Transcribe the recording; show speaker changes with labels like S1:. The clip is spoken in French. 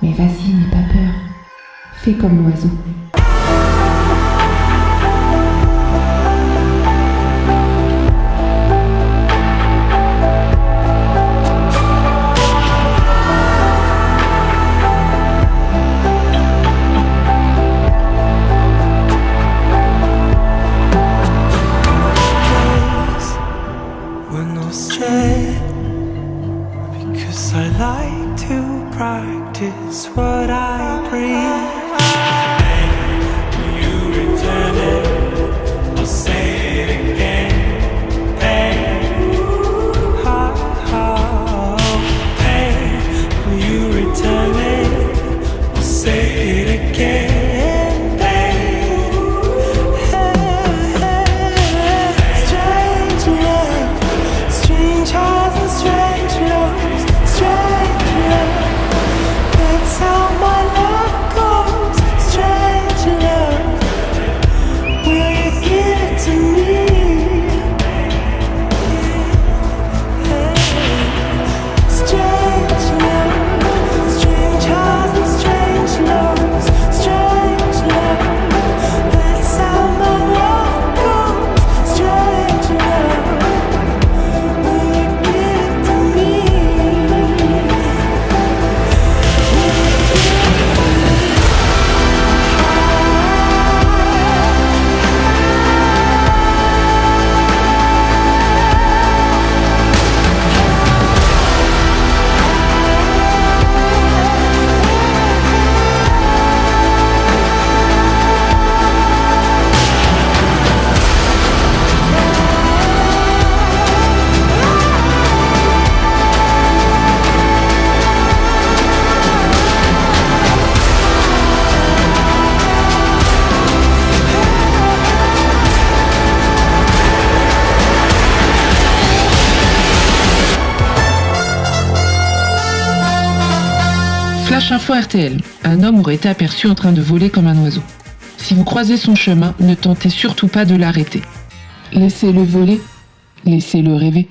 S1: Mais vas-y, n'aie pas peur. Fais comme l'oiseau.
S2: Because I like to practice what I preach. You return it, I'll say it again. Pain, pain. You return it, I'll say it again. Pain, strange love, strange hearts and strange loves. Strange love, that's how my love goes. Strange love, will you give it to me? Strange love, strange hearts and strange loves. Strange love, that's how my love goes. Strange love, will you give it to me?
S3: Flash info RTL. Un homme aurait été aperçu en train de voler comme un oiseau. Si vous croisez son chemin, ne tentez surtout pas de l'arrêter. Laissez-le voler, laissez-le rêver.